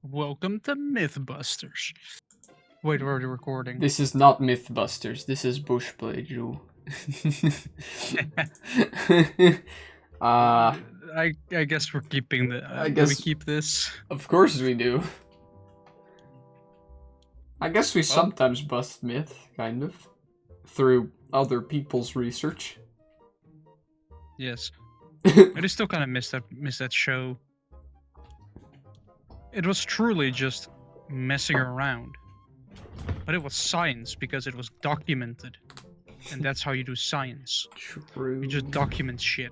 Welcome to Mythbusters. Wait, we're already recording. This is not Mythbusters. This is Bushblade Rule. uh, I guess we're keeping the. I Do we guess, keep this? of course we do. I guess we Well, sometimes bust myth, kind of, through other people's research. yes. I just still kind of miss that show. It was truly just messing around, but it was science because it was documented, and that's how you do science. True. You just document shit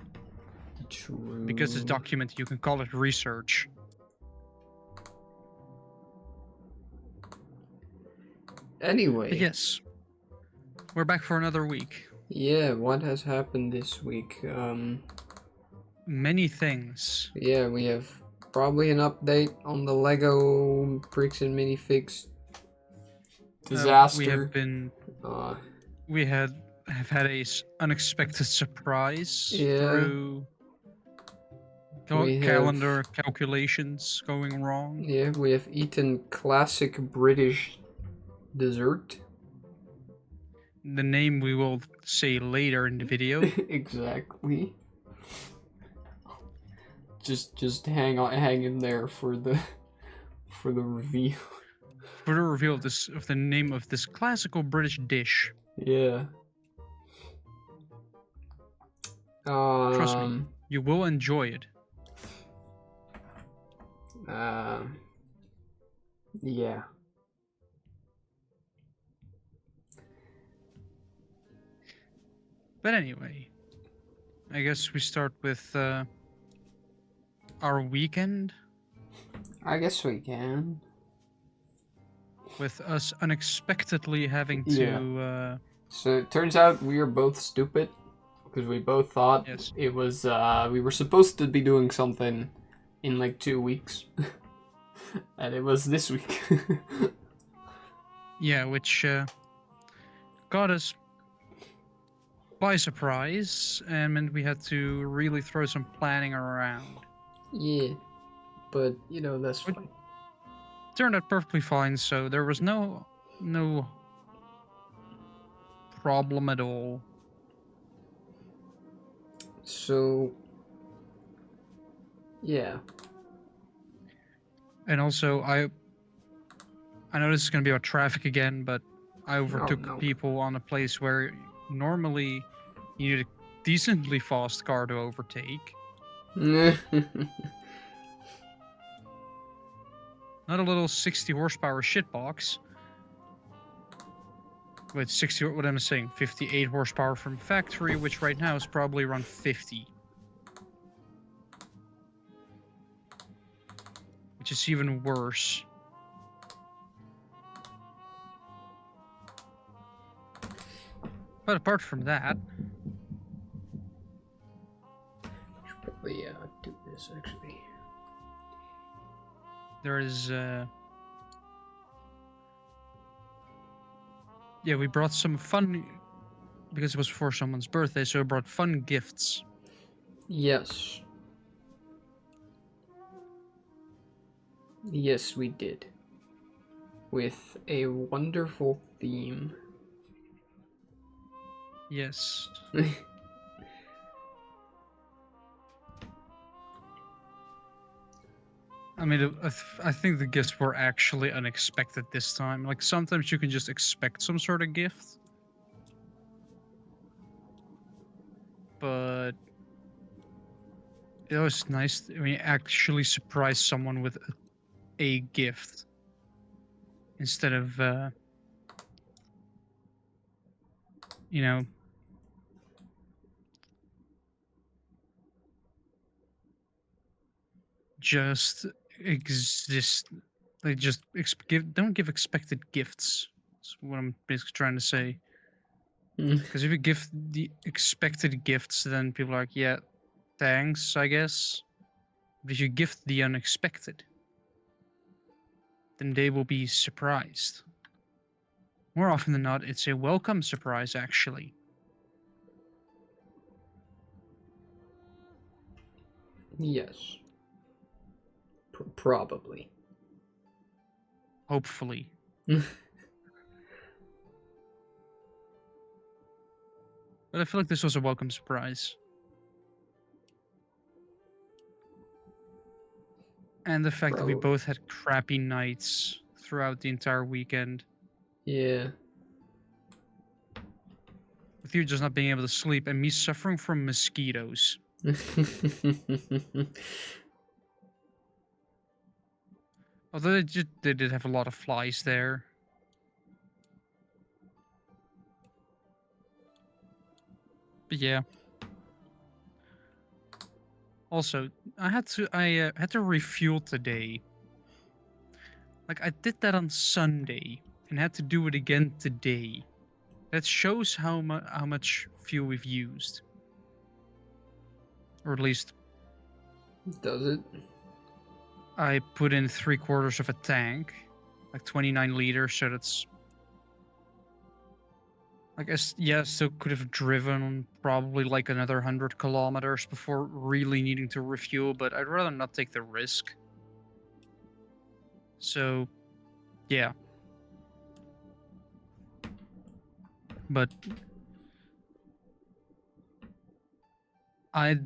True. because it's documented. You can call it research. Anyway. But yes, we're back for another week. Yeah, what has happened this week? Many things. Yeah, we have probably an update on the Lego bricks and minifigs disaster. We have been. We have had a unexpected surprise through calendar calculations going wrong. Yeah, we have eaten classic British dessert. The name we will say later in the video. Exactly. Just hang in there for the reveal. For the reveal of the name of this classical British dish. Yeah. Trust me, you will enjoy it. Yeah. But anyway, I guess we start with our weekend. I guess we can. With us unexpectedly having to. So it turns out we are both stupid because we both thought it was we were supposed to be doing something in like 2 weeks, and it was this week. Yeah, which got us by surprise, and we had to really throw some planning around. Yeah, but you know that's fine. Turned out perfectly fine, so there was no problem at all. So yeah. And also I know this is gonna be about traffic again, but I overtook people on a place where normally you need a decently fast car to overtake. Not a little 60 horsepower shitbox. Wait, 60, what am I saying? 58 horsepower from factory, which right now is probably around 50. Which is even worse. But apart from that... should probably do this actually. There is yeah, we brought some fun because it was for someone's birthday, so we brought fun gifts. Yes. Yes, we did. With a wonderful theme. Yes. I mean, I think the gifts were actually unexpected this time. Like, sometimes you can just expect some sort of gift. But it was nice when you actually surprise someone with a gift. Instead of, you know... just exist. They just don't give expected gifts. That's what I'm basically trying to say. Because if you give the expected gifts, then people are like, yeah, thanks, I guess. But if you gift the unexpected, then they will be surprised. More often than not, it's a welcome surprise, actually. Yes. Probably. Hopefully. But I feel like this was a welcome surprise. And the fact that we both had crappy nights throughout the entire weekend. Yeah. With you just not being able to sleep and me suffering from mosquitoes. Although they did have a lot of flies there. But yeah. Also, I had to refuel today. Like I did that on Sunday and had to do it again today. That shows how much fuel we've used, or at least. Does it? I put in 3/4 of a tank, like 29 liters. So that's. I guess yeah, still could have driven probably like another 100 kilometers before really needing to refuel, but I'd rather not take the risk. So, yeah. But I've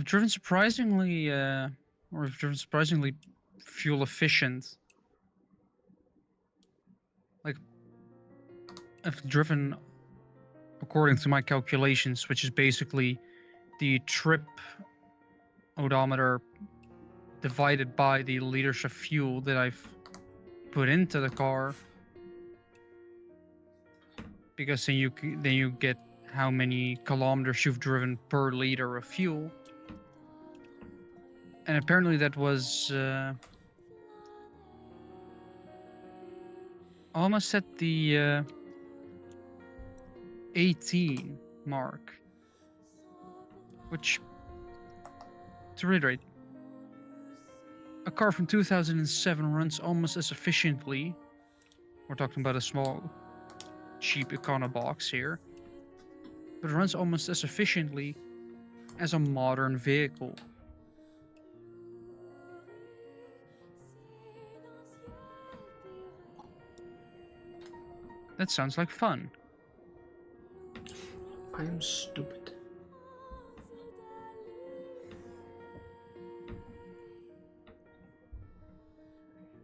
driven surprisingly, fuel efficient. Like, I've driven, according to my calculations, which is basically the trip odometer divided by the liters of fuel that I've put into the car, because then you get how many kilometers you've driven per liter of fuel. And apparently that was almost at the 18 mark. Which, to reiterate, a car from 2007 runs almost as efficiently. We're talking about a small, cheap Econobox here. But it runs almost as efficiently as a modern vehicle. That sounds like fun. I am stupid.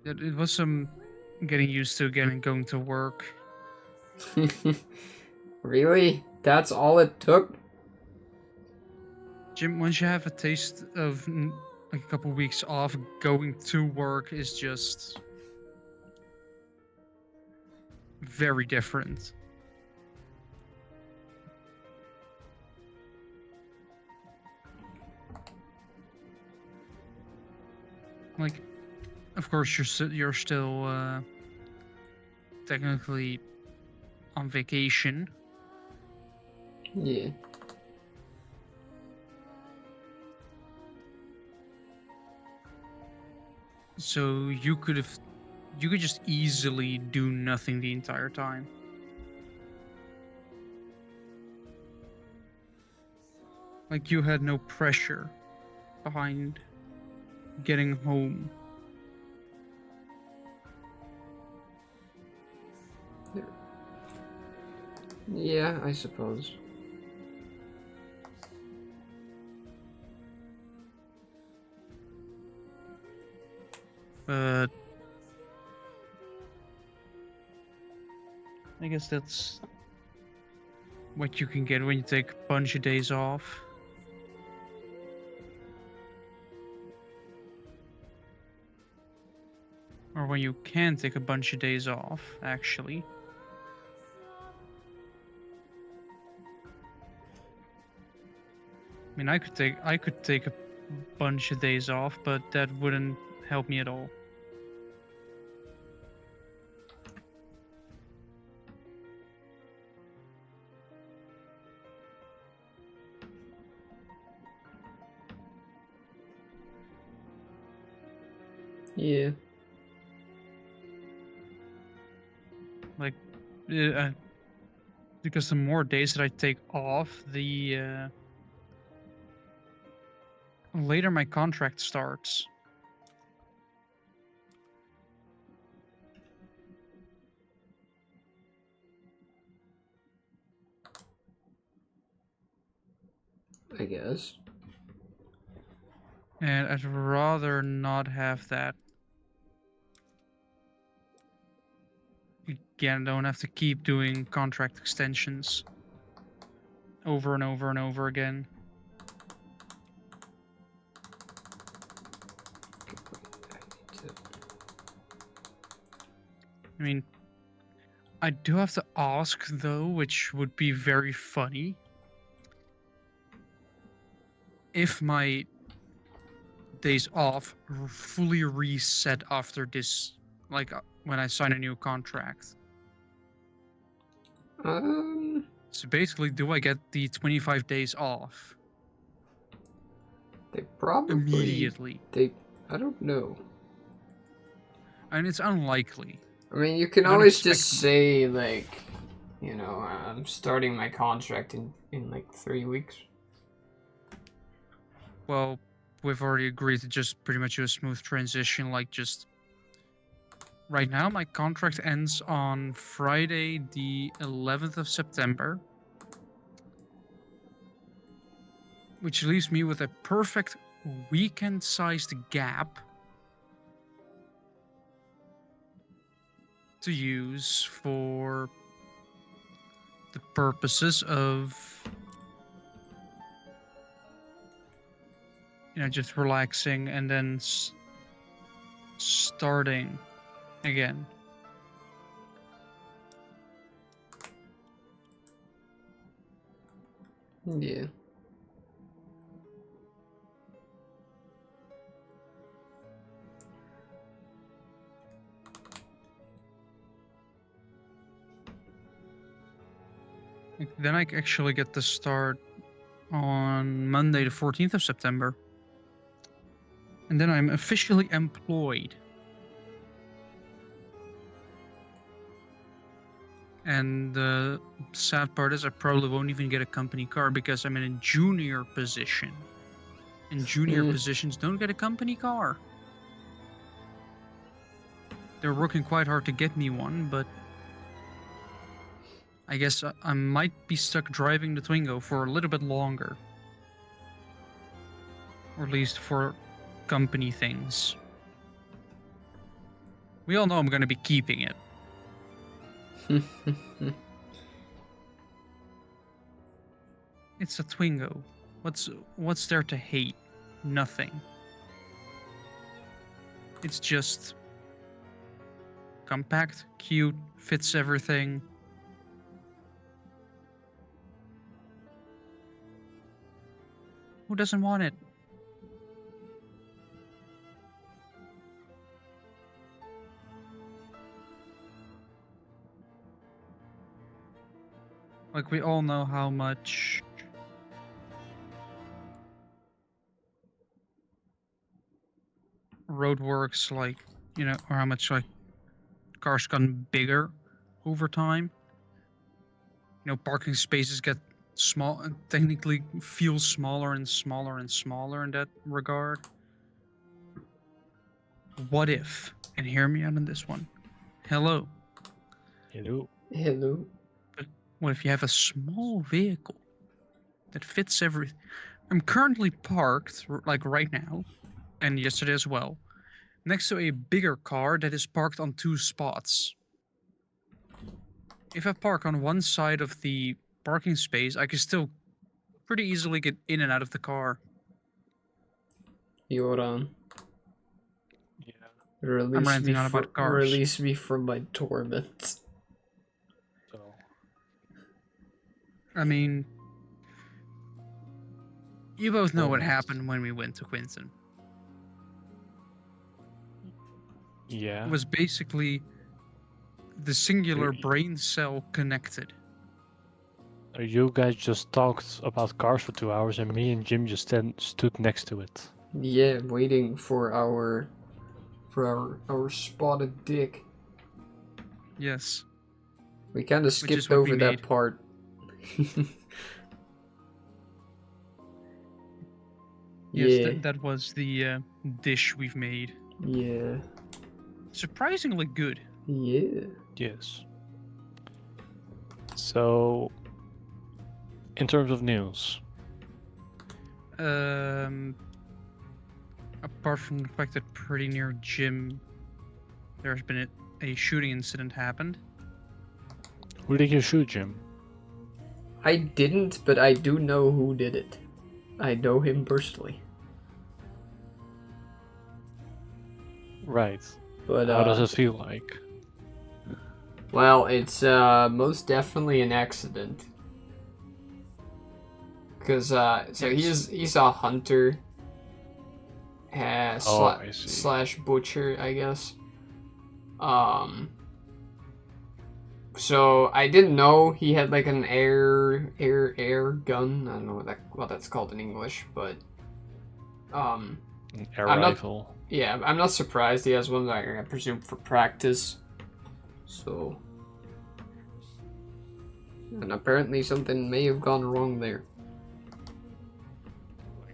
It was some getting used to again and going to work. Really? That's all it took? Jim, once you have a taste of like a couple weeks off, going to work is just very different. Like, of course, you're still technically on vacation. Yeah. So you could just easily do nothing the entire time. Like you had no pressure behind getting home. Yeah, I suppose. But I guess that's what you can get when you take a bunch of days off. Or when you can take a bunch of days off, actually. I mean, I could take a bunch of days off, but that wouldn't help me at all. Yeah. Like, because the more days that I take off, the later my contract starts. I guess. And I'd rather not have that. Again, I don't have to keep doing contract extensions over and over and over again. I mean, I do have to ask, though, which would be very funny, if my days off fully reset after this, like when I sign a new contract. So basically, do I get the 25 days off? They probably immediately. I don't know. And it's unlikely. I mean, you can always just say, like, you know, I'm starting my contract in like 3 weeks. Well, we've already agreed to just pretty much do a smooth transition, like just right now my contract ends on Friday the 11th of September, which leaves me with a perfect weekend-sized gap to use for the purposes of, you know, just relaxing and then starting again. Yeah. Then I actually get to start on Monday the 14th of September. And then I'm officially employed. And the sad part is I probably won't even get a company car because I'm in a junior position. And junior positions don't get a company car. They're working quite hard to get me one, but I guess I might be stuck driving the Twingo for a little bit longer. Or at least for company things. We all know I'm going to be keeping it. It's a Twingo. What's there to hate? Nothing. It's just compact, cute, fits everything. Who doesn't want it? Like, we all know how much roadworks, like, you know, or how much, like, cars gotten bigger over time. You know, parking spaces get small, technically feel smaller and smaller and smaller in that regard. What if, and hear me out on this one, hello. Hello. Hello. But what if you have a small vehicle that fits everything? I'm currently parked, like right now, and yesterday as well, next to a bigger car that is parked on 2 spots. If I park on one side of the parking space, I can still pretty easily get in and out of the car. Yeah. I'm ranting on about cars. Release me from my torment. So. I mean, you both know what happened when we went to Quinton. Yeah. It was basically the singular brain cell connected. You guys just talked about cars for 2 hours and me and Jim just stood next to it. Yeah, waiting for our spotted dick. Yes. We kind of skipped over that part. Yes, that was the dish we've made. Yeah. Surprisingly good. Yeah. Yes. So, in terms of news, Apart from the fact that pretty near Jim, there's been a shooting incident happened. Who did you shoot, Jim? I didn't, but I do know who did it. I know him personally. Right. But How does it feel like? well, it's most definitely an accident. Cause so he's a hunter. I see. Slash butcher, I guess. So I didn't know he had like an air gun. I don't know what that's called in English, but An air I'm not- rifle. yeah, I'm not surprised he has one. I presume for practice. So, and apparently something may have gone wrong there.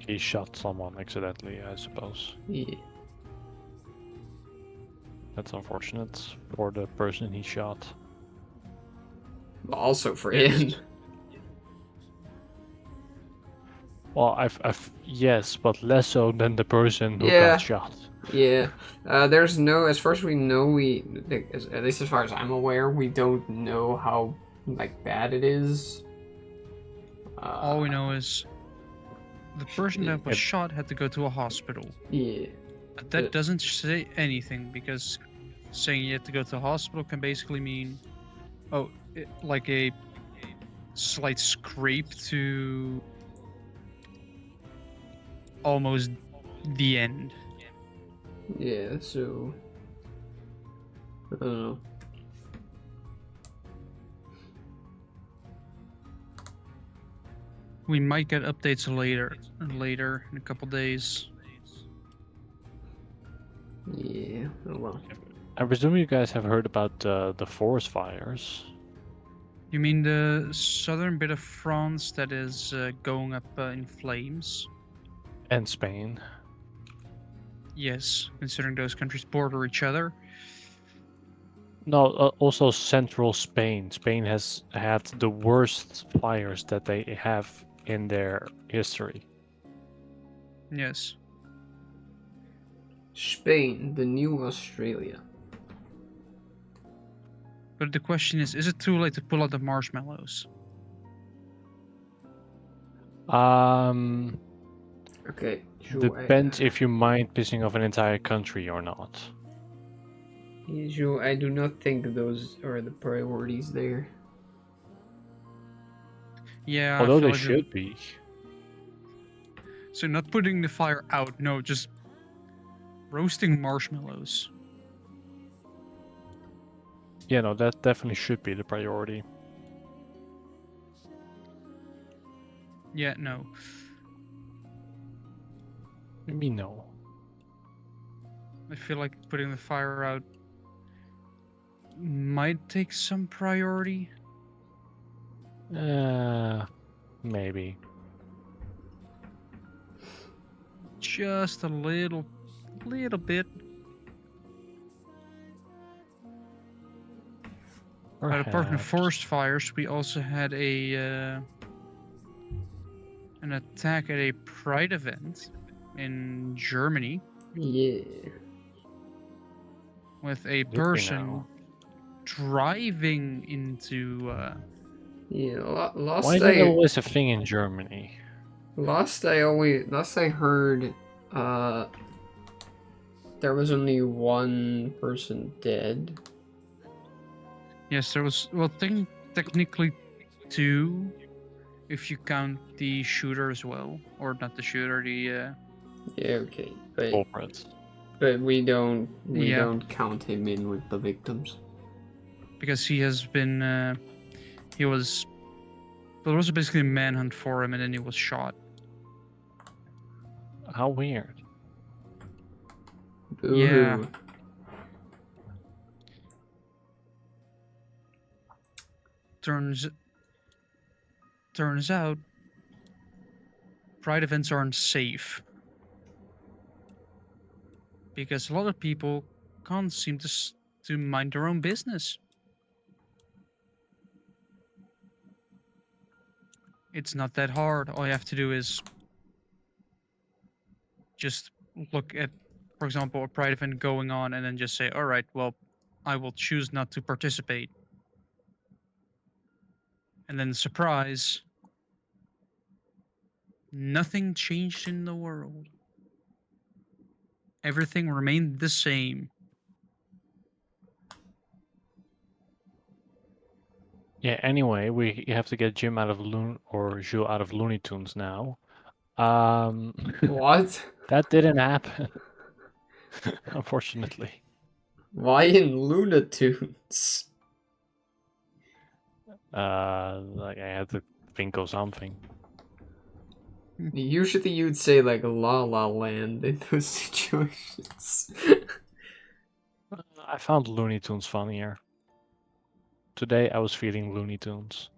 He shot someone accidentally, I suppose. Yeah. That's unfortunate for the person he shot. Also for Yes. him. Well, yes, but less so than the person who Yeah. got shot. Yeah. There's no, as far as we know, at least as far as I'm aware, we don't know how like bad it is. All we know is the person that was Yep. shot had to go to a hospital. Yeah. But that doesn't say anything, because saying you have to go to a hospital can basically mean, like a slight scrape to almost the end. Yeah, so I don't know. We might get updates later in a couple days. Yeah, oh well. I presume you guys have heard about the forest fires. You mean the southern bit of France that is going up in flames? And Spain. Yes, considering those countries border each other. No, also central Spain. Spain has had the worst fires that they have in their history. Yes. Spain, the new Australia. But the question is it too late to pull out the marshmallows? Okay, sure. Depends if you mind pissing off an entire country or not. Sure, I do not think those are the priorities there. Yeah, Although I feel they like should be. So not putting the fire out, no, just roasting marshmallows. Yeah, no, that definitely should be the priority. Yeah, no. Me no. I feel like putting the fire out might take some priority. Maybe. Just a little bit. Apart from Perhaps. forest fires, we also had an attack at a pride event in Germany Yeah. with a Did we person now? driving into. Yeah. Why is that always a thing in Germany? Last I heard, there was only one person dead. Yes, there was. Well, technically two, if you count the shooter as well, or not the shooter, the. Yeah, okay, but Culprits. we don't Yeah. don't count him in with the victims. Because he has been. He was. There was basically a manhunt for him, and then he was shot. How weird. Boo-hoo. Yeah. Turns out pride events aren't safe because a lot of people can't seem to mind their own business. It's not that hard. All you have to do is just look at, for example, a Pride event going on and then just say, all right, well, I will choose not to participate. And then surprise, nothing changed in the world. Everything remained the same. Yeah, anyway, we have to get Jim out of Jules out of Looney Tunes now. What? That didn't happen, unfortunately. Why in Looney Tunes? Like I had to think of something. Usually you'd say like La La Land in those situations. I found Looney Tunes funnier. Today I was feeling Looney Tunes.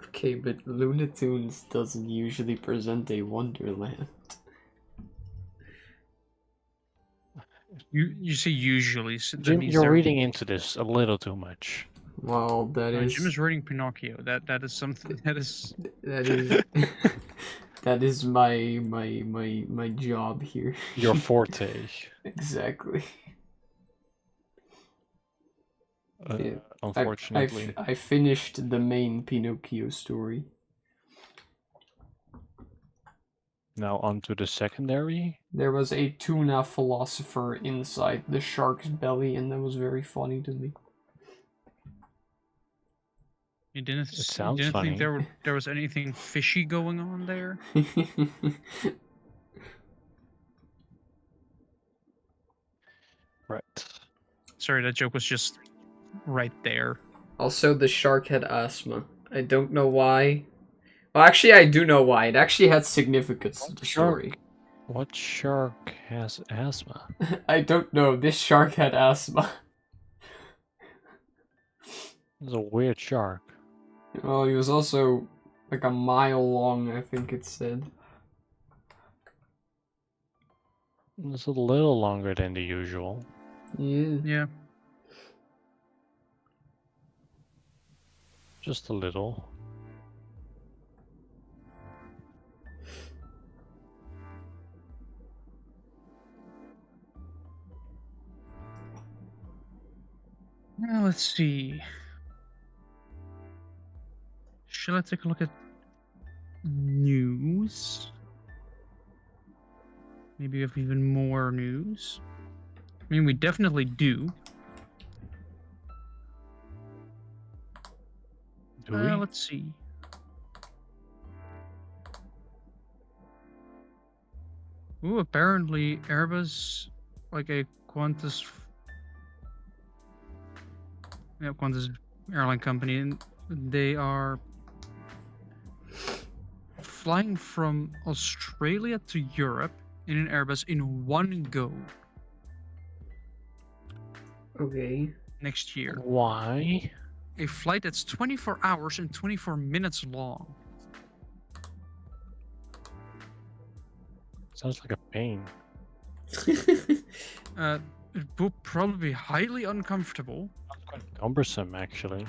Okay, but Looney Tunes doesn't usually present a wonderland. You say usually. So that Jim, means you're they're- reading into this a little too much. Well, that is. Jim is reading Pinocchio. That is something. That is. That is. That is my job here. Your forte. Exactly. Yeah. Unfortunately. I finished the main Pinocchio story. Now on to the secondary. There was a tuna philosopher inside the shark's belly, and that was very funny to me. You didn't sounds think funny. there was anything fishy going on there? Right. Sorry, that joke was just right there. Also, the shark had asthma. I don't know why. Well, actually, I do know why. It actually had significance to the story. What shark has asthma? I don't know. This shark had asthma. It's a weird shark. Well, he was also like a mile long, I think it said. It's a little longer than the usual. Yeah. Yeah. Just a little. Now let's see. Shall I take a look at news? Maybe we have even more news. I mean, we definitely do. Do we? Let's see. Ooh, apparently Airbus, like a Qantas airline company, and they are flying from Australia to Europe in an Airbus in one go Okay. next year. Why? A flight that's 24 hours and 24 minutes long. Sounds like a pain. It will probably be highly uncomfortable Quite cumbersome, actually.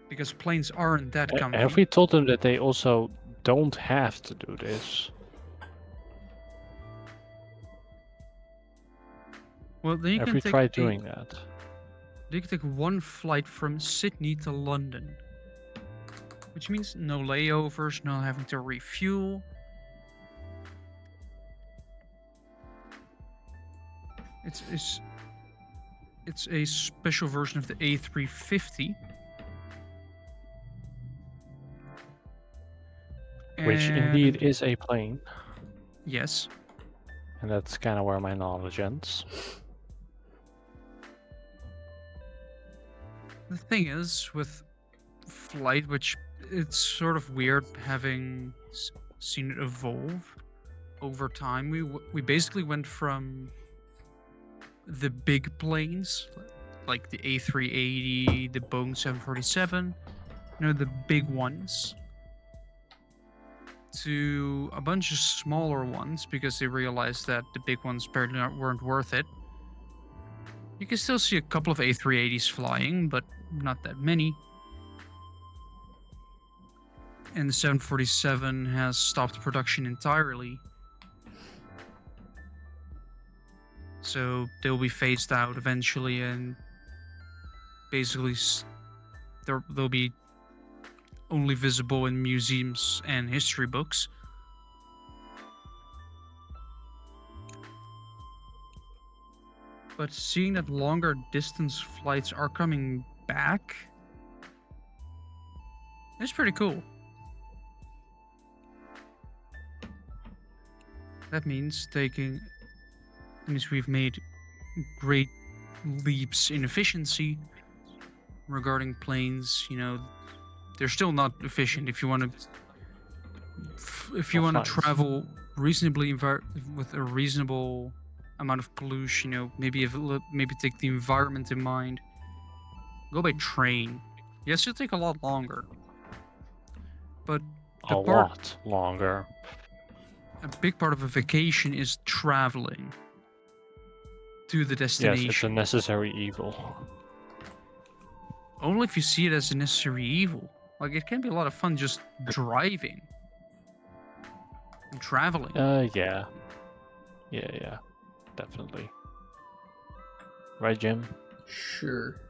because planes aren't that comfy. Have we told them that they also don't have to do this? Well, then you Have can we take tried doing that? You can take one flight from Sydney to London, which means no layovers, no having to refuel. It's a special version of the A350, Which indeed and- is a plane, yes. and that's kind of where my knowledge ends. The thing is, with flight, which it's sort of weird having seen it evolve over time. We basically went from the big planes, like the A380, the Boeing 747, the big ones, to a bunch of smaller ones because they realized that the big ones apparently weren't worth it. You can still see a couple of A380s flying, but not that many. And the 747 has stopped production entirely So they'll be phased out eventually, and basically they'll be only visible in museums and history books. But seeing that longer distance flights are coming back, it's pretty cool. That means we've made great leaps in efficiency regarding planes. You know, they're still not efficient if you want to travel reasonably with a reasonable amount of pollution. You know, maybe take the environment in mind. Go by train. Yes, it'll take a lot longer, but a lot longer. A big part of a vacation is traveling to the destination. Yes, it's a necessary evil. Only if you see it as a necessary evil. Like, it can be a lot of fun just driving and traveling. Yeah, definitely. Right, Jim? Sure.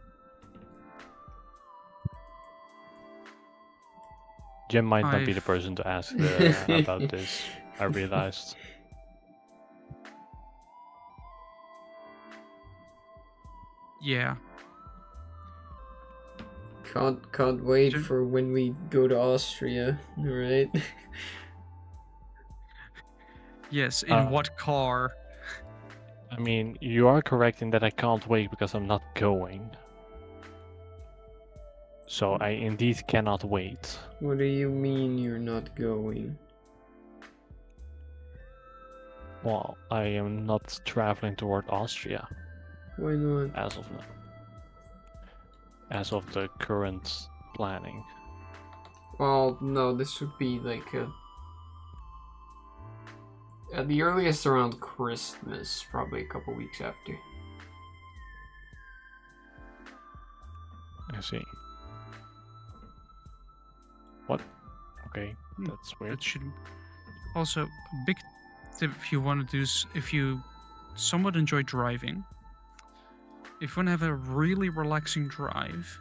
Jim might not be the person to ask about this, I realized. Yeah. Can't wait for when we go to Austria, right? Yes, in what car? I mean, you are correct in that I can't wait because I'm not going. So I indeed cannot wait. What do you mean you're not going? Well, I am not traveling toward Austria. Why not? As of the current planning. Well, no, this would be like at the earliest around Christmas, probably a couple weeks after. I see. What? Okay, that's weird. That should also a big tip if you want to do if you somewhat enjoy driving. If you want to have a really relaxing drive,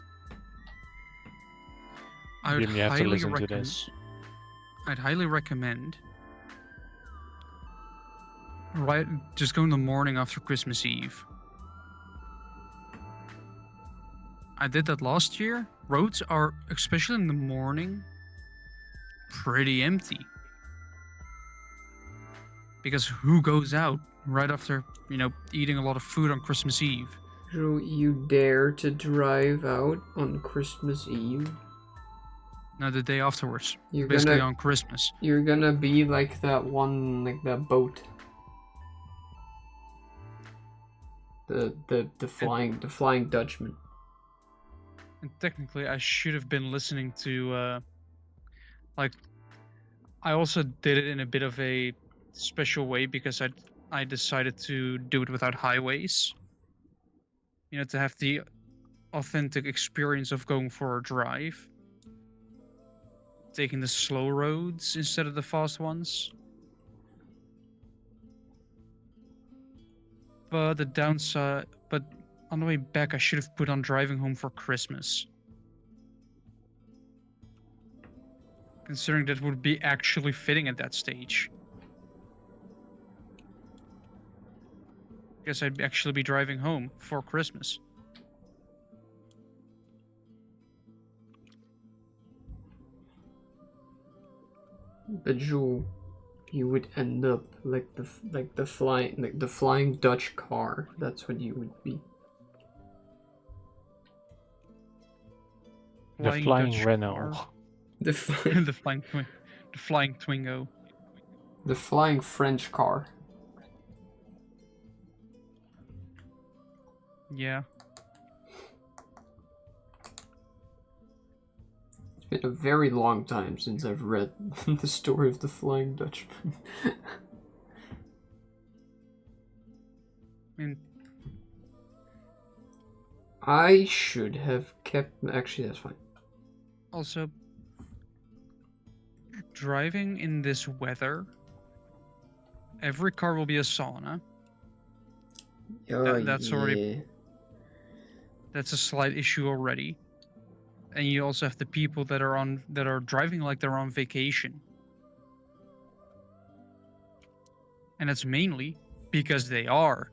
I would I'd highly recommend just go in the morning after Christmas Eve. I did that last year. Roads are, especially in the morning, pretty empty. Because who goes out right after, eating a lot of food on Christmas Eve? So you dare to drive out on Christmas Eve? No, the day afterwards. Basically on Christmas. You're gonna be like that one, like that boat. The flying Dutchman. And technically, I should have been listening to, I also did it in a bit of a special way because I decided to do it without highways. To have the authentic experience of going for a drive. Taking the slow roads instead of the fast ones. But the downside, but on the way back, I should have put on driving home for Christmas. Considering that would be actually fitting at that stage. Guess I'd actually be driving home for Christmas. But you would end up like the flying Dutch car. That's what you would be. The flying Renault. The flying Twingo. The flying French car. Yeah. It's been a very long time since I've read the story of the Flying Dutchman. I should have kept... Actually, that's fine. Also, driving in this weather, every car will be a sauna. Oh, That's already that's a slight issue already. And you also have the people that are driving like they're on vacation. And it's mainly because they are.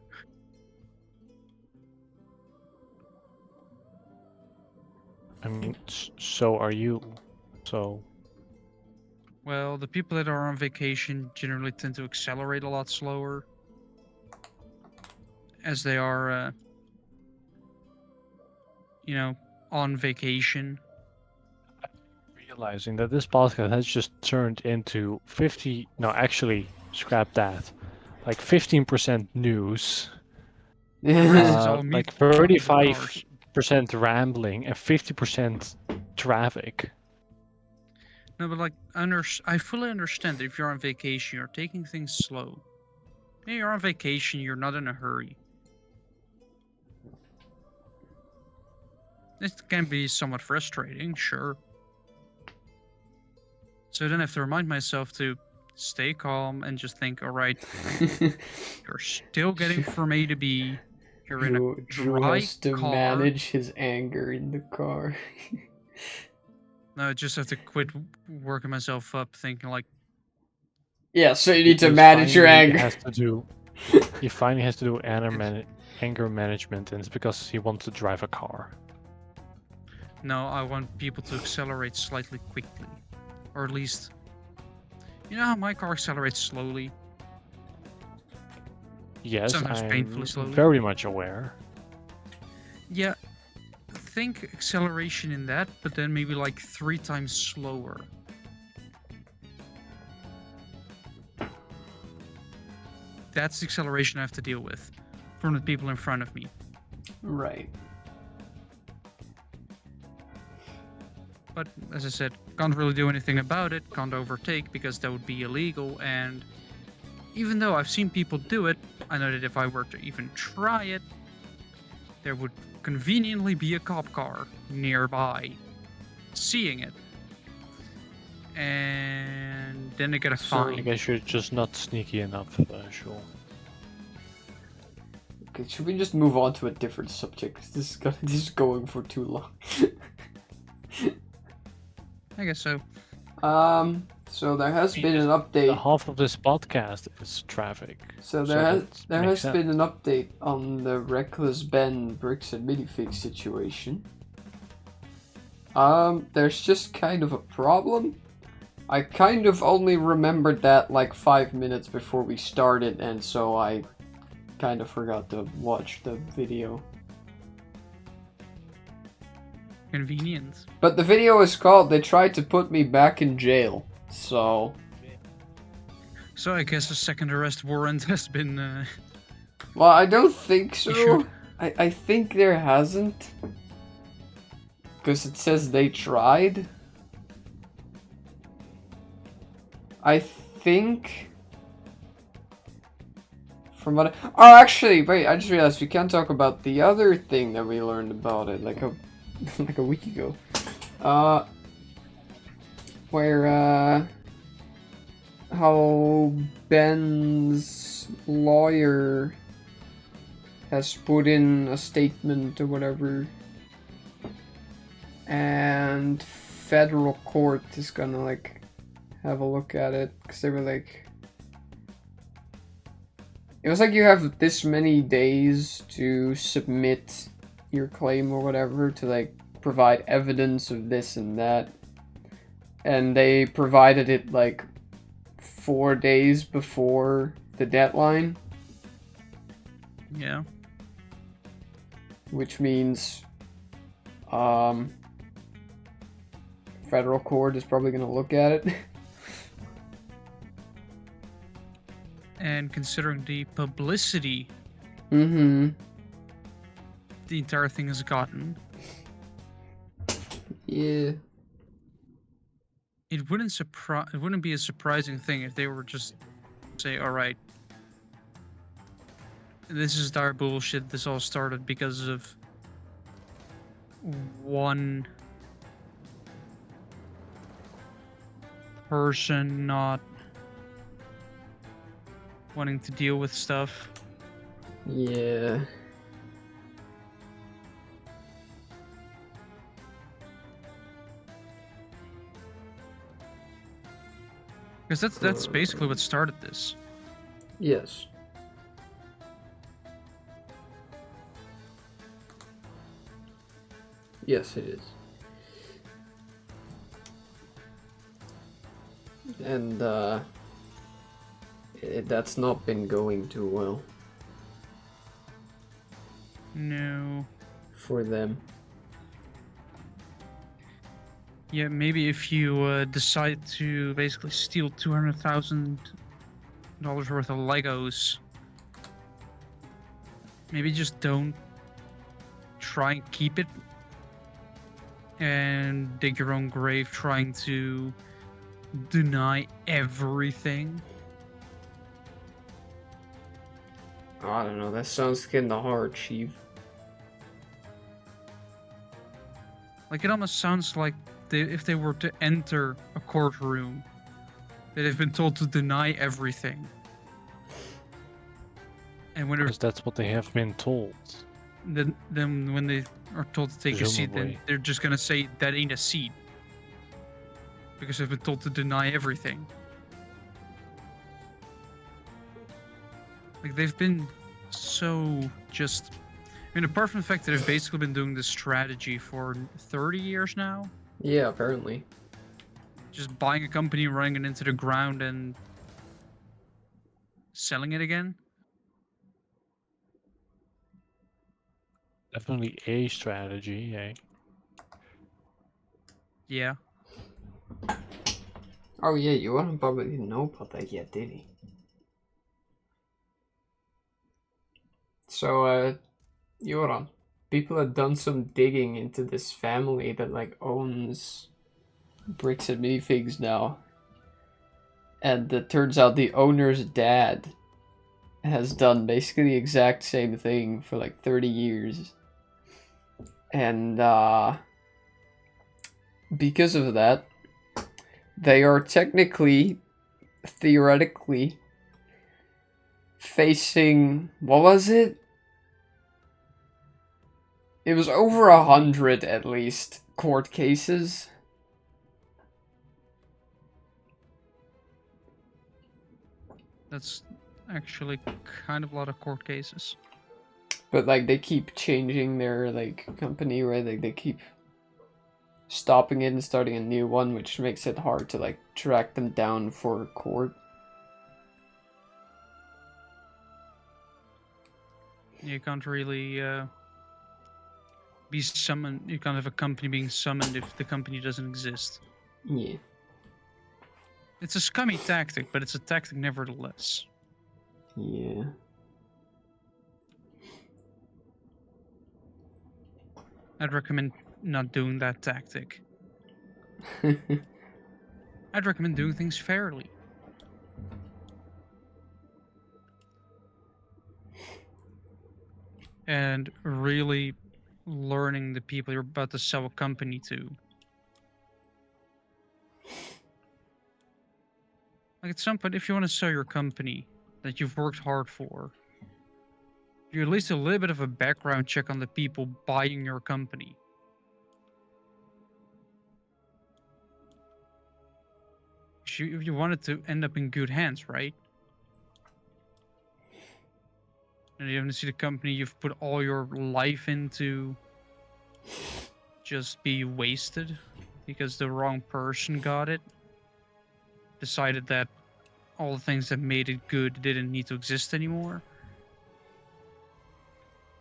I mean, so are you. So. Well, the people that are on vacation generally tend to accelerate a lot slower as they are, on vacation. Realizing that this podcast has just turned into 50. No, actually, scrap that. Like 15% news. The rest is all me Like talking about cars. 35% rambling and 50% traffic. No, but like, I fully understand that if you're on vacation, you're taking things slow. Yeah, you're on vacation, you're not in a hurry. It can be somewhat frustrating, sure. So then I have to remind myself to stay calm and just think, all right, you're still getting from A to B. You're in a Drew dry has to car. manage his anger in the car. No, I just have to quit working myself up, thinking like, yeah, so you need to manage your anger. He finally has to do anger management, and it's because he wants to drive a car. no, I want people to accelerate slightly quickly. Or at least, you know how my car accelerates slowly? Yes, Sometimes I'm painfully slowly. very much aware. Yeah, think acceleration in that, but then maybe like 3 times slower. That's the acceleration I have to deal with from the people in front of me. Right. But as I said, can't really do anything about it, can't overtake because that would be illegal, and even though I've seen people do it, I know that if I were to even try it, there would conveniently be a cop car nearby seeing it. And then they get a fine. I guess you're just not sneaky enough, sure. Okay, should we just move on to a different subject? 'Cause this is going for too long. I guess so. So there has been an update. Half of this podcast is traffic. So there has been an update on the Reckless Ben Bricks and Minifig situation. There's just kind of a problem. I kind of only remembered that like 5 minutes before we started, and so I kind of forgot to watch the video. Convenient. But the video is called "They Tried to Put Me Back in Jail," so... So I guess a second arrest warrant has been... Well, I don't think so. Issued. I think there hasn't. Because it says they tried. I think... From what Oh, actually, wait, I just realized we can't talk about the other thing that we learned about it, like a like a week ago. Where, how Ben's lawyer has put in a statement or whatever, and federal court is gonna, like, have a look at it, because they were like... It was like you have this many days to submit your claim or whatever to, like, provide evidence of this and that. And they provided it, like, 4 days before the deadline. Yeah. Which means, federal court is probably gonna look at it. And considering the publicity Mm-hmm. the entire thing has gotten, Yeah. it wouldn't be a surprising thing if they were just say, all right, this is our bullshit. This all started because of one person not wanting to deal with stuff. Yeah. Because that's basically what started this. Yes. Yes, it is. And that's not been going too well No. for them. Yeah, maybe if you decide to basically steal $200,000 worth of Legos, maybe just don't try and keep it and dig your own grave trying to deny everything. I don't know, that sounds kinda hard, Chief. Like, it almost sounds like if they were to enter a courtroom, they've been told to deny everything. And when Because that's what they have been told. then when they are told to take a seat, then Presumably. they're just gonna say that ain't a seat. Because they've been told to deny everything. Like, they've been so just... I mean, apart from the fact that they've basically been doing this strategy for 30 years now. Yeah, apparently. Just buying a company, running it into the ground, and selling it again. Definitely a strategy, eh? Yeah. Oh yeah, Joran probably didn't know about that yet, did he? So, Joran, people have done some digging into this family that like owns Bricks and Minifigs now. And it turns out the owner's dad has done basically the exact same thing for like 30 years. And because of that, they are technically, theoretically, facing, what was it? It was over 100 at least court cases. That's actually kind of a lot of court cases. But like they keep changing their like company, right? Like they keep stopping it and starting a new one, which makes it hard to like track them down for court. You can't really be summoned. You can't have a company being summoned if the company doesn't exist. Yeah. It's a scummy tactic, but it's a tactic nevertheless. Yeah. I'd recommend not doing that tactic. I'd recommend doing things fairly. And really learning the people you're about to sell a company to. Like, at some point, if you want to sell your company that you've worked hard for, you at least do a little bit of a background check on the people buying your company. You want it to end up in good hands, right? And you want to see the company you've put all your life into just be wasted because the wrong person got it. Decided that all the things that made it good didn't need to exist anymore.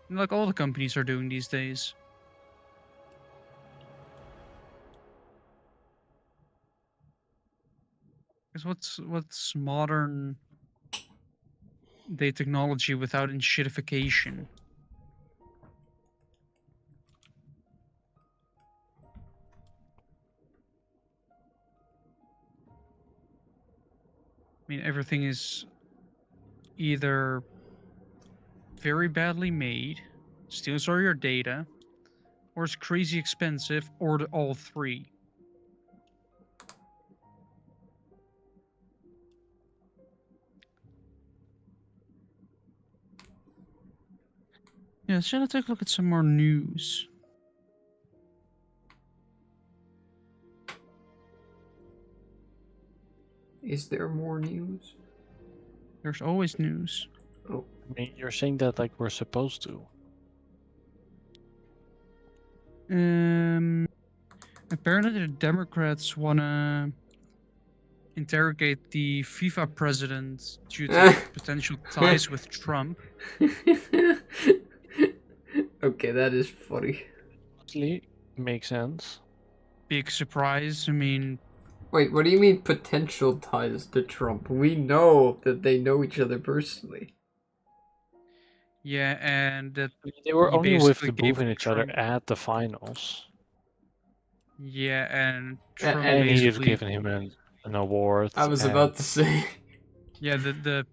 Like all the companies are doing these days. Because what's modern day technology without enshittification? I mean, everything is either very badly made, steals all your data, or it's crazy expensive, or all three. Yeah, shall I take a look at some more news? Is there more news? There's always news. Oh. I mean, you're saying that like we're supposed to. Apparently the Democrats wanna interrogate the FIFA president due to potential ties with Trump. Okay, that is funny. Honestly, makes sense. Big surprise. I mean, Wait, what do you mean potential ties to Trump? We know that they know each other personally. yeah, and that I mean, they were he only with basically the gave booving each other Trump. at the finals, Yeah, and Trump And and he had basically. given him an award I was and about to say. Yeah, the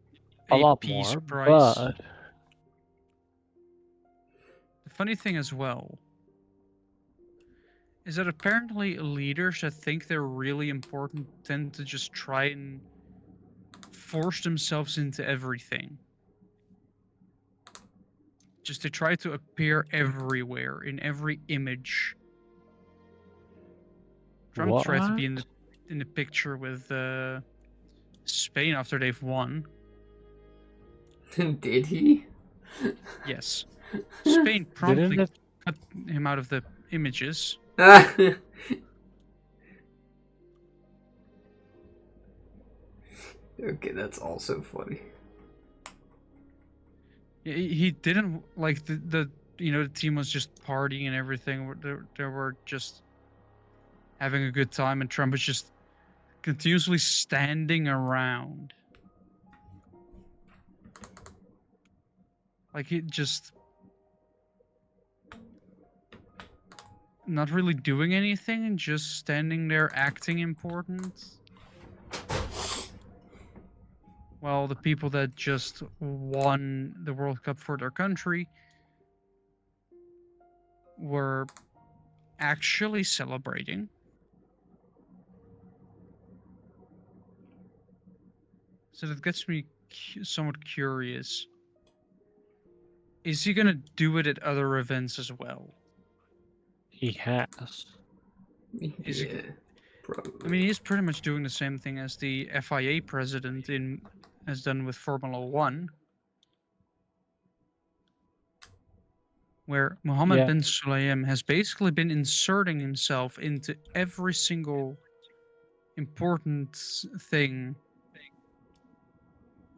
a a lot peace more. prize. But The funny thing as well is that apparently leaders that think they're really important tend to just try and force themselves into everything. Just to try to appear everywhere in every image. Trump tried to what? be in the picture with Spain after they've won. Did he? Yes, Spain Didn't promptly it? cut him out of the images. Okay, that's also funny. He didn't like the the team was just partying and everything. They were just having a good time, and Trump was just continuously standing around. Like he just not really doing anything and just standing there acting important. While the people that just won the World Cup for their country were actually celebrating. So that gets me somewhat curious. Is he gonna do it at other events as well? He has. Is he? Yeah, I probably. mean, he's pretty much doing the same thing as the FIA president has done with Formula One, where Mohammed Yeah. bin Sulayem has basically been inserting himself into every single important thing,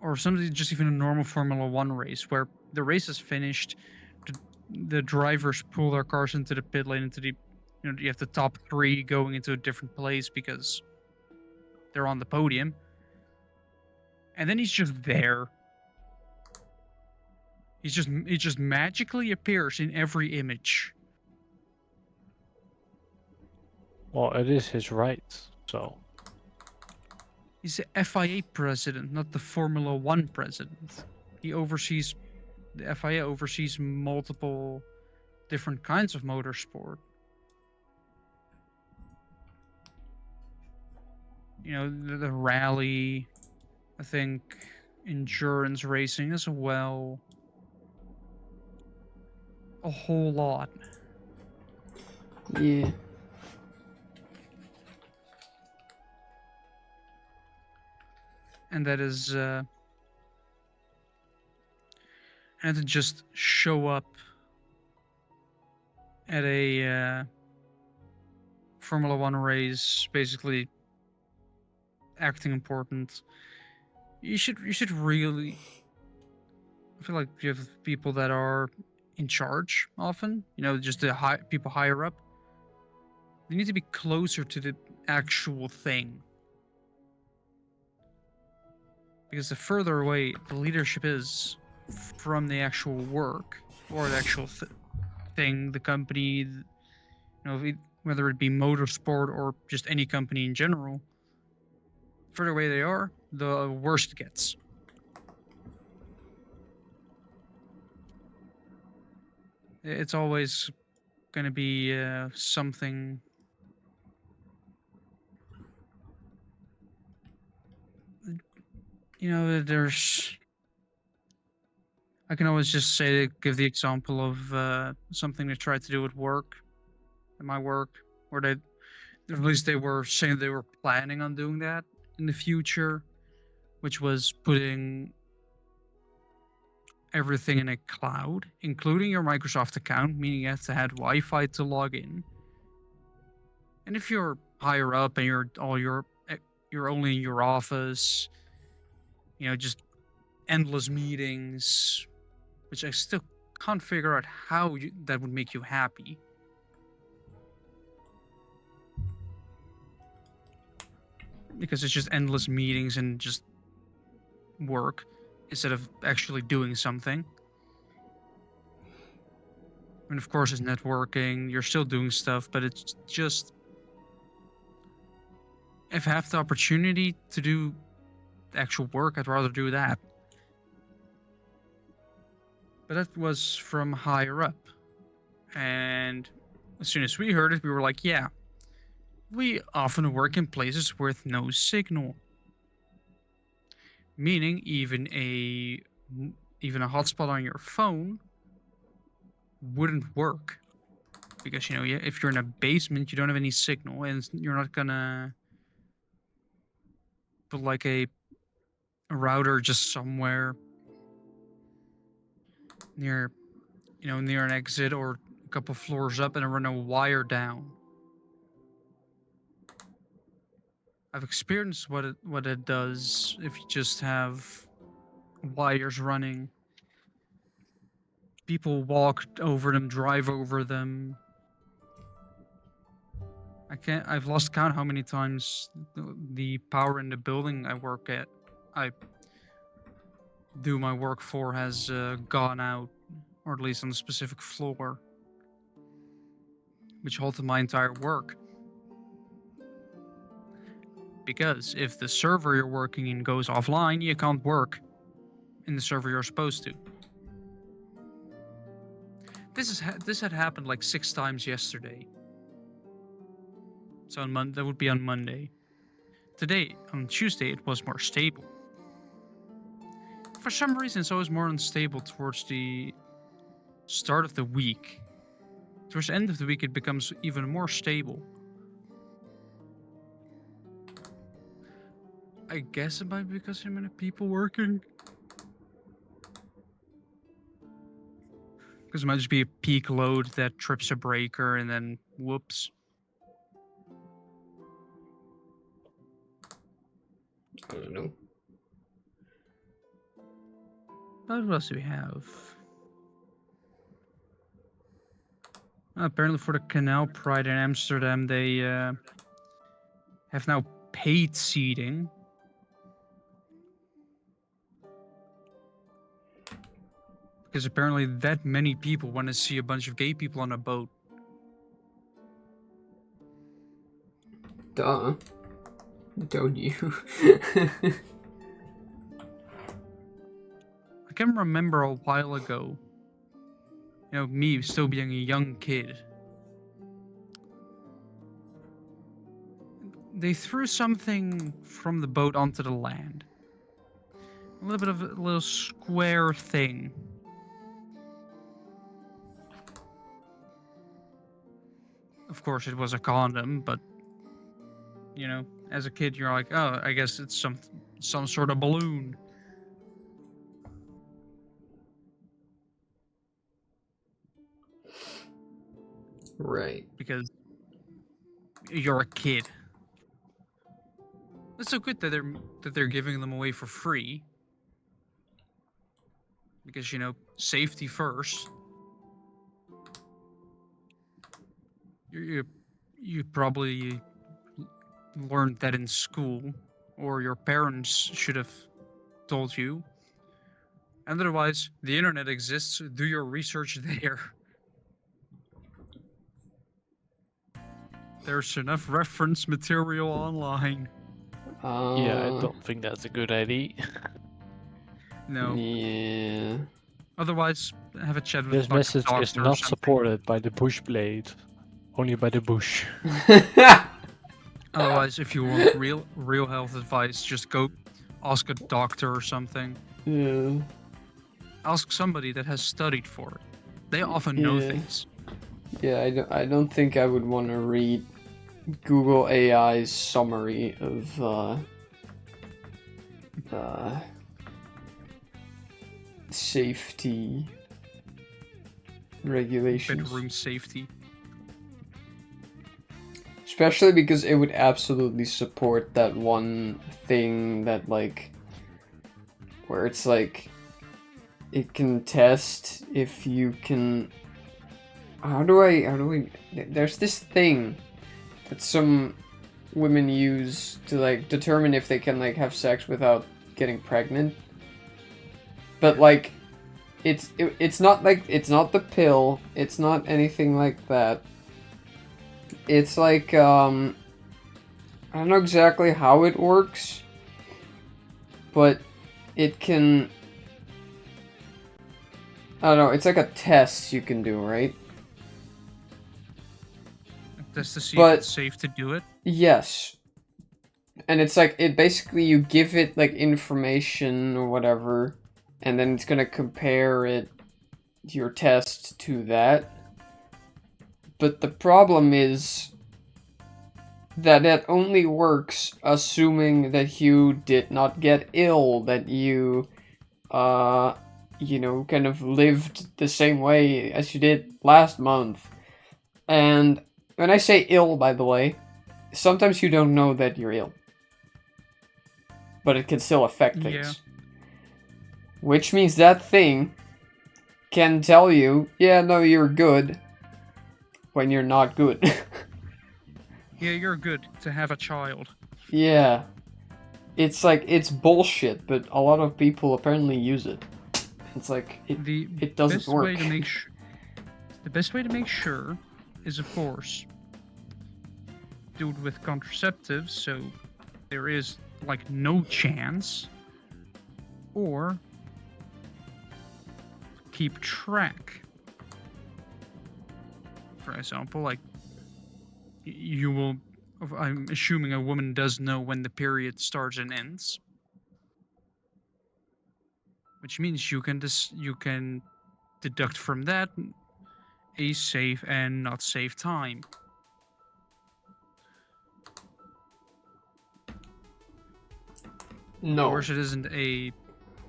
or something just even a normal Formula One race, where the race is finished, the drivers pull their cars into the pit lane, into the you have the top three going into a different place because they're on the podium, and then he's just there. He just magically appears in every image. Well, it is his right. So He's the FIA president, not the Formula One president. He oversees the FIA oversees multiple different kinds of motorsport. The rally, I think, endurance racing as well. A whole lot. Yeah. And that is and to just show up at a Formula One race, basically acting important. You should really. I feel like you have people that are in charge often. Just the people higher up. They need to be closer to the actual thing. Because the further away the leadership is from the actual work or the actual thing, the company, whether it be motorsport or just any company in general, further away they are, the worse it gets. It's always going to be something. There's I can always just give the example of something they tried to do at work, at my work, or they, at least they were saying they were planning on doing that in the future, which was putting everything in a cloud, including your Microsoft account, meaning you have to have Wi-Fi to log in. And if you're higher up and you're only in your office, just endless meetings, which I still can't figure out how that would make you happy. Because it's just endless meetings and just work instead of actually doing something. And of course, it's networking. You're still doing stuff, but it's just, if I have the opportunity to do actual work, I'd rather do that. But that was from higher up. And as soon as we heard it, we were like, yeah, we often work in places with no signal. Meaning even a hotspot on your phone wouldn't work. Because, if you're in a basement, you don't have any signal, and you're not gonna put like a router just somewhere near an exit or a couple floors up and run a wire down. I've experienced what it does if you just have wires running. People walk over them, drive over them. I've lost count how many times the power in the building I do my work for has gone out, or at least on a specific floor, which halted my entire work. Because if the server you're working in goes offline, you can't work in the server you're supposed to. This had happened like 6 times yesterday. So that would be on Monday. Today, on Tuesday, it was more stable. For some reason, it's always more unstable towards the start of the week. Towards the end of the week, it becomes even more stable. I guess it might be because there are many people working. Because it might just be a peak load that trips a breaker and then whoops. I don't know. What else do we have? Apparently for the Canal Pride in Amsterdam, they have now paid seating. Because apparently that many people want to see a bunch of gay people on a boat. Duh. Don't you? I can remember a while ago, me still being a young kid. They threw something from the boat onto the land. A little square thing. Of course, it was a condom, but as a kid, you're like, oh, I guess it's some sort of balloon. Right. Because you're a kid. It's so good that they're giving them away for free. Because safety first. You probably learned that in school, or your parents should have told you. And otherwise, the internet exists. Do your research there. There's enough reference material online. Yeah, I don't think that's a good idea. No. Yeah. Otherwise, have a chat with This message is not supported by the Bushblade, only by the bush. Otherwise, if you want real health advice, just go ask a doctor or something. Yeah. ask somebody that has studied for it. They often know Yeah. things. Yeah, I don't think I would want to read Google AI's summary of safety regulations. Bedroom safety. Especially because it would absolutely support that one thing that, like, where it's like, it can test if you can... How do I... There's this thing that some women use to, like, determine if they can, like, have sex without getting pregnant. But, like, it's not, like, it's not the pill, it's not anything like that. It's like, I don't know exactly how it works, but it can... I don't know, it's like a test you can do, right? Just to see But- if it's safe to do it. Yes. And it's like, it basically, you give it, like, information or whatever, and then it's gonna compare it, your test, to that. But the problem is that it only works assuming that you did not get ill, that you, you know, kind of lived the same way as you did last month. And when I say ill, by the way, sometimes you don't know that you're ill. But it can still affect things. Yeah. Which means that thing can tell you, yeah, no, you're good, when you're not good. Yeah, you're good to have a child. Yeah. It's like, it's bullshit, but a lot of people apparently use it. It's like, it doesn't best work. Way to make the best way to make sure is, of course, do it with contraceptives, so there is, like, no chance. Or keep track. For example, like, you will... I'm assuming a woman does know when the period starts and ends. Which means you can deduct from that a safe and not safe time. Of No. course, it isn't a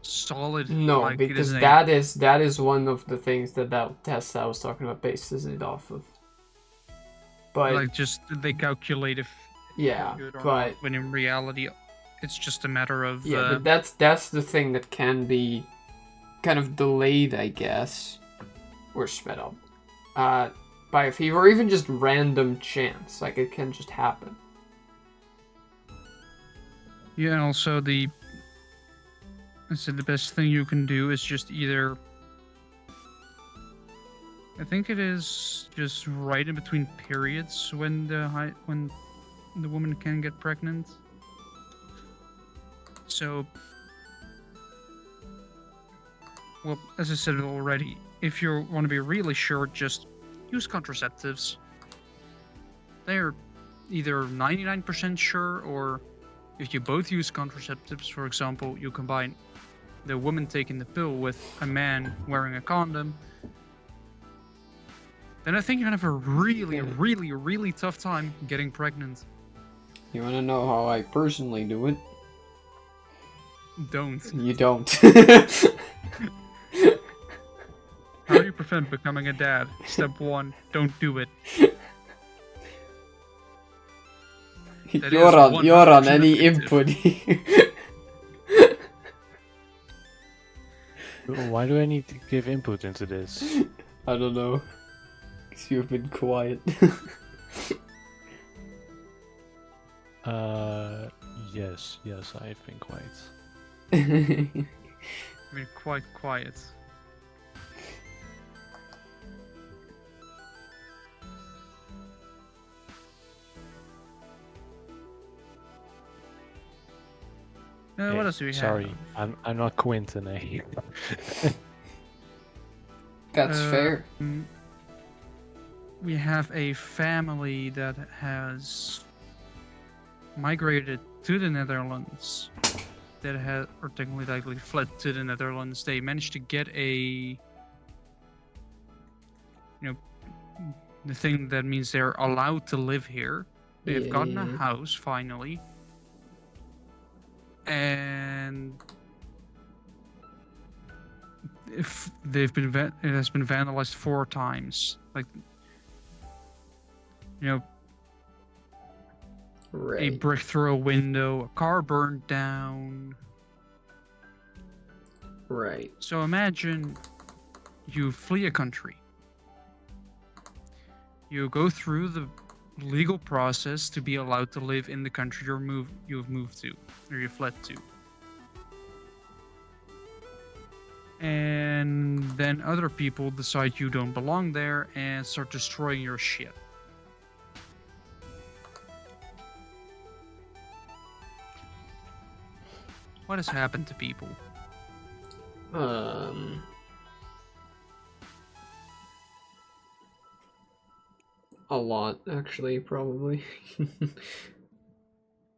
solid... No, like, it because isn't that is one of the things that test I was talking about bases it off of. But like, just they calculate if yeah, you're good or but not, when in reality, it's just a matter of... yeah, but that's the thing that can be kind of delayed, I guess, or sped up, by a fever, or even just random chance. Like, it can just happen. Yeah, and also I said the best thing you can do is just either... I think it is just right in between periods when the woman can get pregnant. So, well, as I said already, if you want to be really sure, just use contraceptives. They're either 99% sure, or if you both use contraceptives, for example, you combine the woman taking the pill with a man wearing a condom, then I think you're gonna have a really, really, really tough time getting pregnant. You want to know how I personally do it? Don't. You don't. How do you prevent becoming a dad? Step 1, don't do it. That is You're on 100% any effective. input. Why do I need to give input into this? I don't know. Because you've been quiet. Yes, I've been quiet. I mean, quite quiet. What Hey, else do we sorry, have? I'm not Quentin, eh? That's fair. We have a family that has migrated to the Netherlands that had, or technically likely fled to the Netherlands, they managed to get the thing that means they're allowed to live here. They've gotten a Yeah. house finally, and if they've been it has been vandalized 4 times. Like, a Right. brick through a window, a car burned down. Right. So imagine you flee a country. You go through the legal process to be allowed to live in the country you've moved to, or you fled to. And then other people decide you don't belong there and start destroying your shit. What has happened to people? A lot, actually, probably.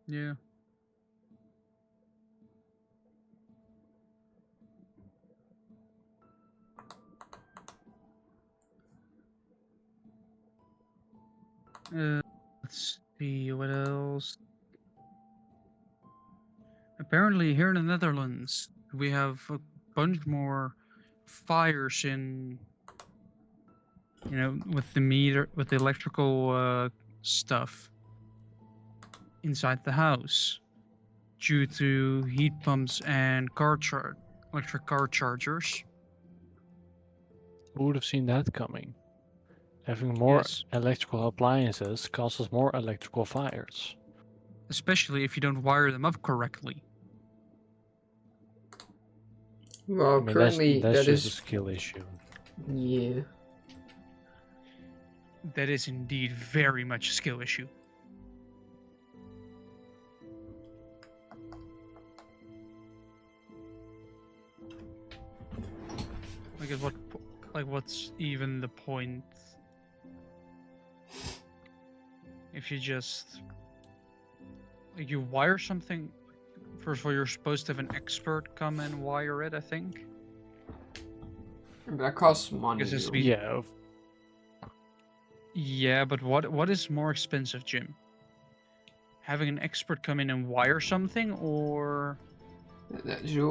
Yeah. Let's see what else. Apparently, here in the Netherlands, we have a bunch more fires in, with the electrical stuff inside the house due to heat pumps and electric car chargers. Who would have seen that coming? Having more Yes, electrical appliances causes more electrical fires. especially if you don't wire them up correctly. Well, I mean, currently, that's that just a is... skill issue. Yeah. That is indeed very much a skill issue. What's even the point if you just you wire something? First of all, you're supposed to have an expert come and wire it, I think. That costs money. Because it has to though. be- Yeah, Yeah, but what is more expensive, Jim? Having an expert come in and wire something, or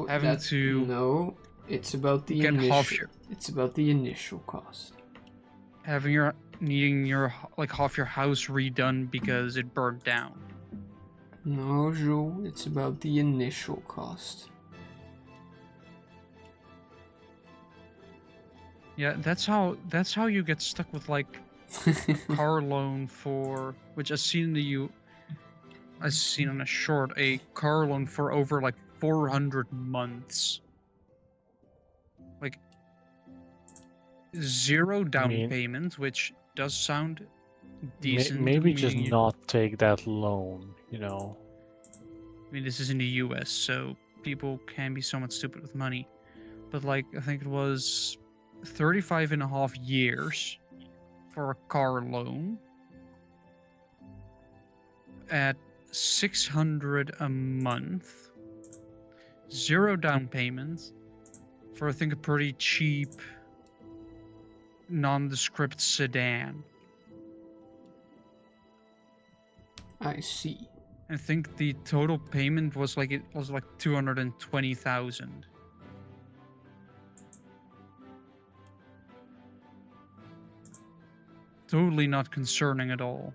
having to No, it's about the get half initial. It's about the initial cost. needing your half your house redone because it burned down? No, Joe, it's about the initial cost. Yeah, that's how you get stuck with car loan for which I've seen on a short a car loan for over 400 months. Like 0 down payment, which does sound decent. maybe just meaning not take that loan, you know. I mean, this is in the US, so people can be somewhat stupid with money. But I think it was 35 and a half years for a car loan at 600 a month, 0 down payment for I think a pretty cheap nondescript sedan. I see. I think the total payment was 220,000. Totally not concerning at all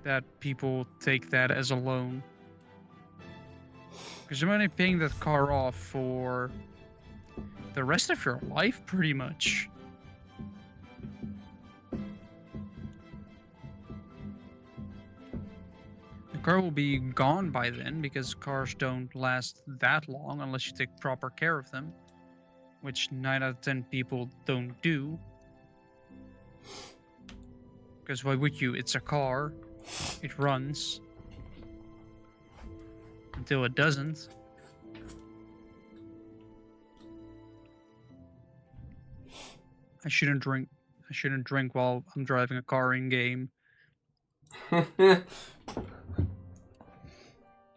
that people take that as a loan. Because you're only paying that car off for the rest of your life, pretty much. The car will be gone by then because cars don't last that long unless you take proper care of them, which 9 out of 10 people don't do. Because why would you? It's a car. It runs. Until it doesn't. I shouldn't drink while I'm driving a car in game.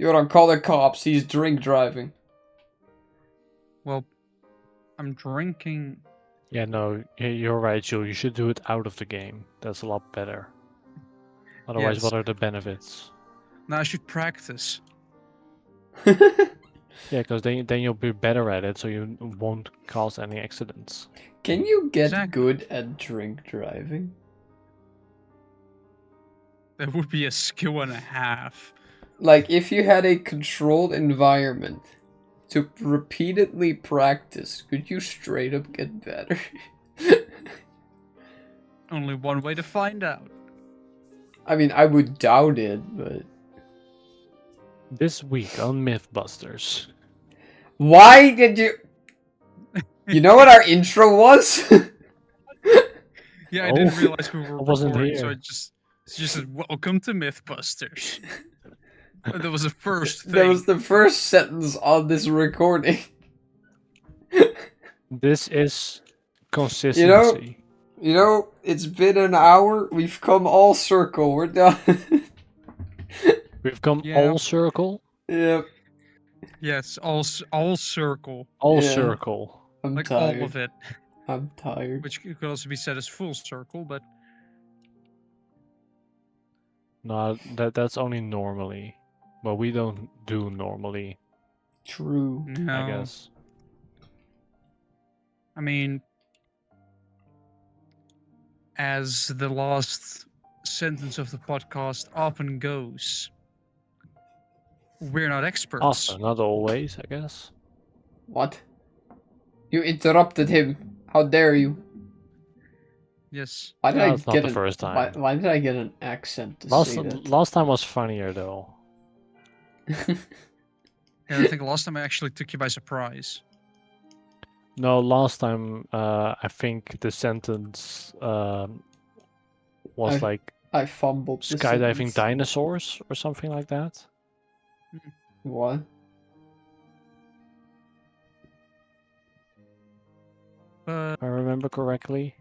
You don't call the cops, he's drink driving. Well, I'm drinking. Yeah, no, you're right, Joe. You should do it out of the game. That's a lot better. Otherwise, Yes. what are the benefits? Now I should practice. Yeah, because then you'll be better at it, so you won't cause any accidents. Can you get Exactly. good at drink driving? That would be a skill and a half. Like, if you had a controlled environment to repeatedly practice, could you straight up get better? Only one way to find out. I mean, I would doubt it, but... This week on Mythbusters. Why did you... You know what our intro was? Yeah, I Oh, didn't realize we were I wasn't recording, so here. I just said, "Welcome to Mythbusters." That was the first thing. That was the first sentence on this recording. This is consistency. You know, it's been an hour. We've come all circle. We're done. We've come Yeah. all circle. Yep. Yes, all circle, All Yeah. circle. I'm like tired. all of it, I'm tired. which could also be said as full circle, but No, that's only normally. But we don't do normally, True. no. I guess. I mean, as the last sentence of the podcast often goes, we're not experts. Also, not always, I guess. What? You interrupted him. How dare you? Yes. Why did No, I it's not get the an, first time. Why did I get an accent to say that? Last time was funnier though. Yeah, I think last time I actually took you by surprise. No, last time I think the sentence was like I fumbled the skydiving sentence. dinosaurs or something like that. What? But If I remember correctly.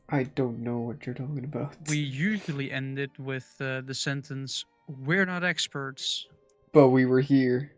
I don't know what you're talking about. we usually end it with the sentence, "We're not experts." But we were here.